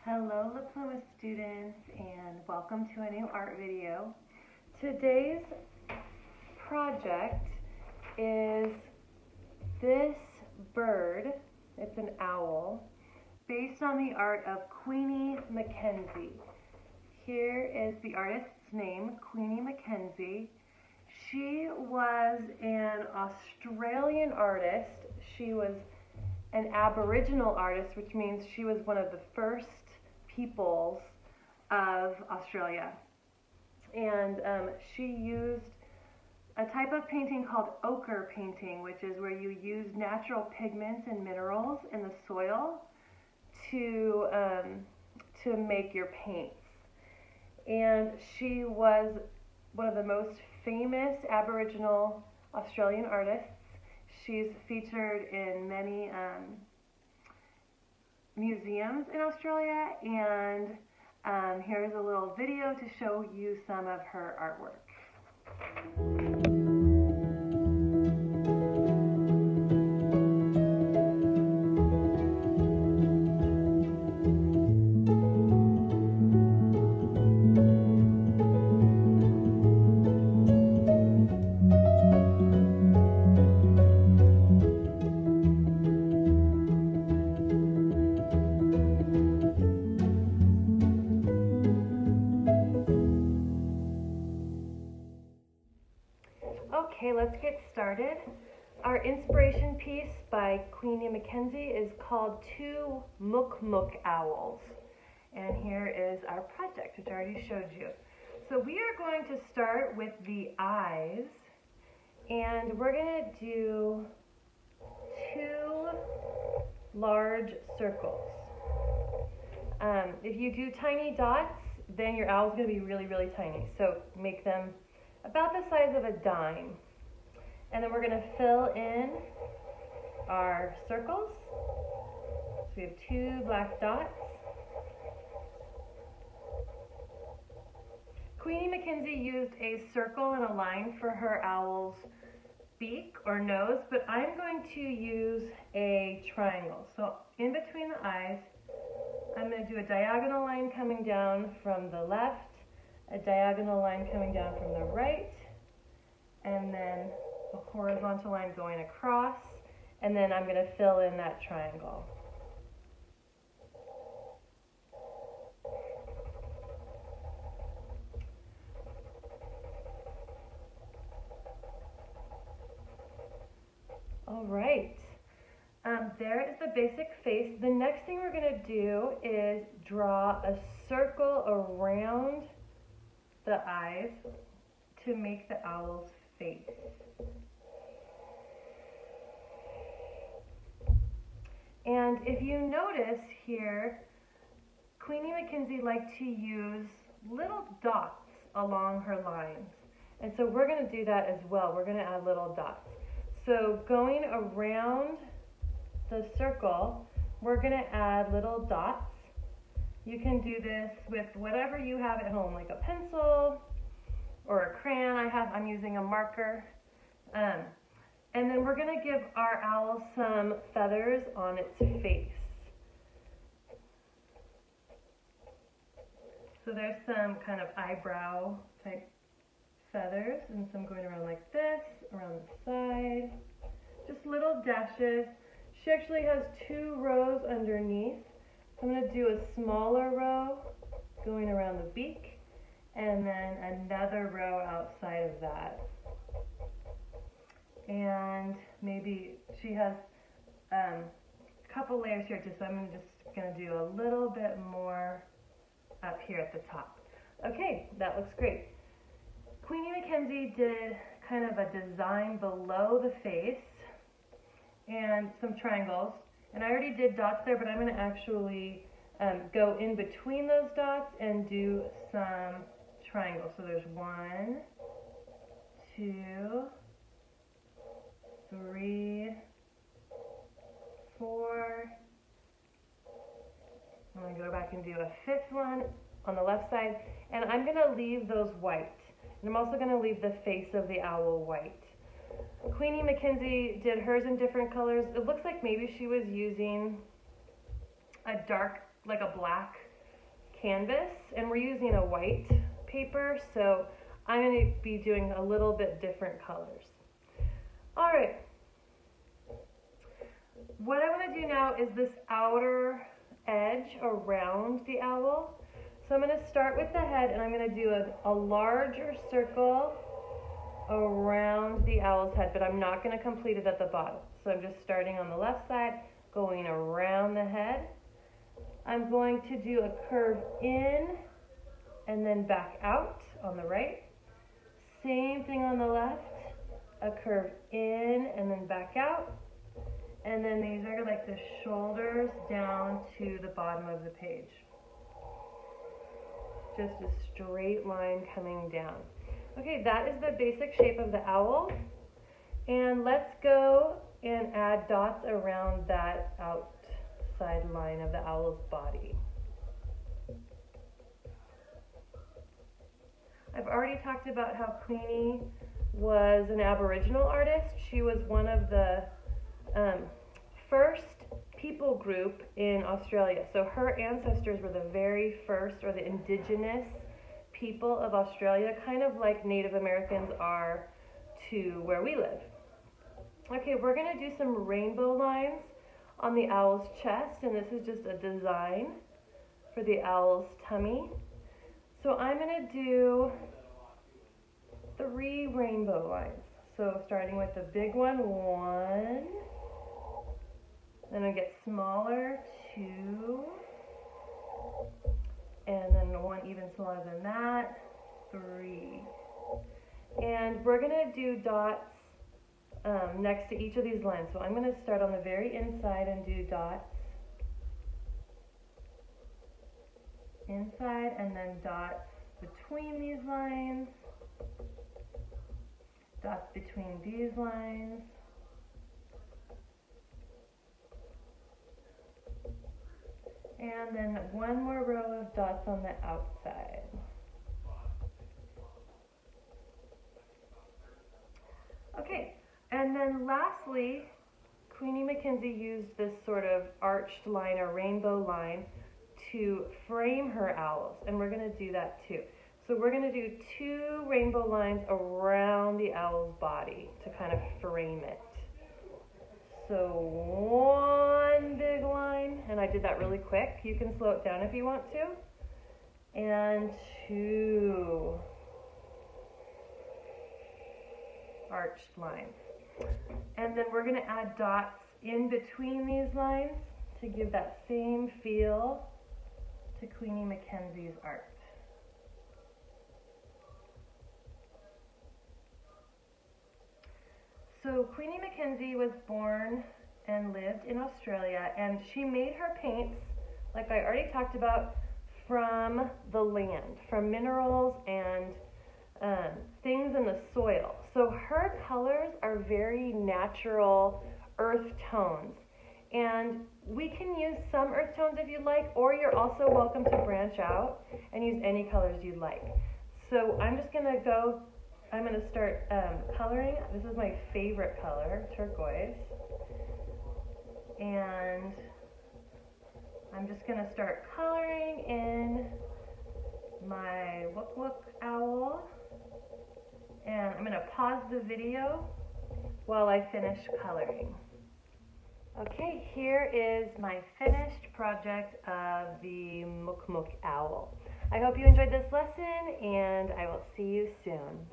Hello Diploma students and welcome to a new art video. Today's project is this bird, it's an owl, based on the art of Queenie McKenzie. Here is the artist's name, Queenie McKenzie. She was an Australian artist. She was an Aboriginal artist, which means she was one of the first peoples of Australia. And she used a type of painting called ochre painting, which is where you use natural pigments and minerals in the soil to make your paints. And she was one of the most famous Aboriginal Australian artists. She's featured in many museums in Australia, and here's a little video to show you some of her artwork. Okay, let's get started. Our inspiration piece by Queenie McKenzie is called Two Muk Muk Owls. And here is our project, which I already showed you. So we are going to start with the eyes, and we're going to do two large circles. If you do tiny dots, then your owl's going to be really, really tiny. So make them about the size of a dime. And then we're going to fill in our circles. So we have two black dots. Queenie McKenzie used a circle and a line for her owl's beak or nose, but I'm going to use a triangle. So in between the eyes, I'm going to do a diagonal line coming down from the left, a diagonal line coming down from the right, and then a horizontal line going across, and then I'm going to fill in that triangle. All right, there is the basic face. The next thing we're going to do is draw a circle around the eyes to make the owl's face. And if you notice here, Queenie McKenzie liked to use little dots along her lines. And so we're going to do that as well. We're going to add little dots. So going around the circle, we're going to add little dots. You can do this with whatever you have at home, like a pencil or a crayon. I'm using a marker. And then we're going to give our owl some feathers on its face. So there's some kind of eyebrow type feathers, and some going around like this, around the side. Just little dashes. She actually has two rows underneath. I'm going to do a smaller row going around the beak, and then another row outside of that. And maybe she has a couple layers here too, so I'm just going to do a little bit more up here at the top. Okay, that looks great. Queenie McKenzie did kind of a design below the face and some triangles. And I already did dots there, but I'm going to actually go in between those dots and do some triangles. So there's 1, 2, 3, 4. I'm going to go back and do a fifth one on the left side. And I'm going to leave those white. And I'm also going to leave the face of the owl white. Queenie McKenzie did hers in different colors. It looks like maybe she was using a dark, like a black canvas, and we're using a white paper, so I'm going to be doing a little bit different colors. All right. What I want to do now is this outer edge around the owl. So I'm going to start with the head, and I'm going to do a larger circle around the owl's head, but I'm not going to complete it at the bottom. So I'm just starting on the left side, going around the head. I'm going to do a curve in and then back out on the right. Same thing on the left, a curve in and then back out. And then these are like the shoulders down to the bottom of the page. Just a straight line coming down. Okay, that is the basic shape of the owl. And let's go and add dots around that outside line of the owl's body. I've already talked about how Queenie was an Aboriginal artist. She was one of the first people group in Australia. So her ancestors were the very first, or the indigenous people of Australia, kind of like Native Americans are to where we live. Okay, we're going to do some rainbow lines on the owl's chest, and this is just a design for the owl's tummy. So I'm going to do 3 rainbow lines. So starting with the big one, 1, then I get smaller, 2, and then one even smaller than that, 3. And we're going to do dots next to each of these lines. So I'm going to start on the very inside and do dots inside, and then dots between these lines, dots between these lines, and then one more row of dots on the outside. Okay, and then lastly, Queenie McKenzie used this sort of arched line or rainbow line to frame her owls, and we're going to do that too. So we're going to do 2 rainbow lines around the owl's body to kind of frame it. So 1 big line, and I did that really quick. You can slow it down if you want to. And 2 arched lines. And then we're going to add dots in between these lines to give that same feel to Queenie McKenzie's art. So Queenie McKenzie was born and lived in Australia, and she made her paints, like I already talked about, from the land, from minerals and things in the soil. So her colors are very natural earth tones, and we can use some earth tones if you like, or you're also welcome to branch out and use any colors you like. So I'm just going to start coloring. This is my favorite color, turquoise. And I'm just going to start coloring in my Wook Wook owl. And I'm going to pause the video while I finish coloring. Okay, here is my finished project of the Mook Mook owl. I hope you enjoyed this lesson, and I will see you soon.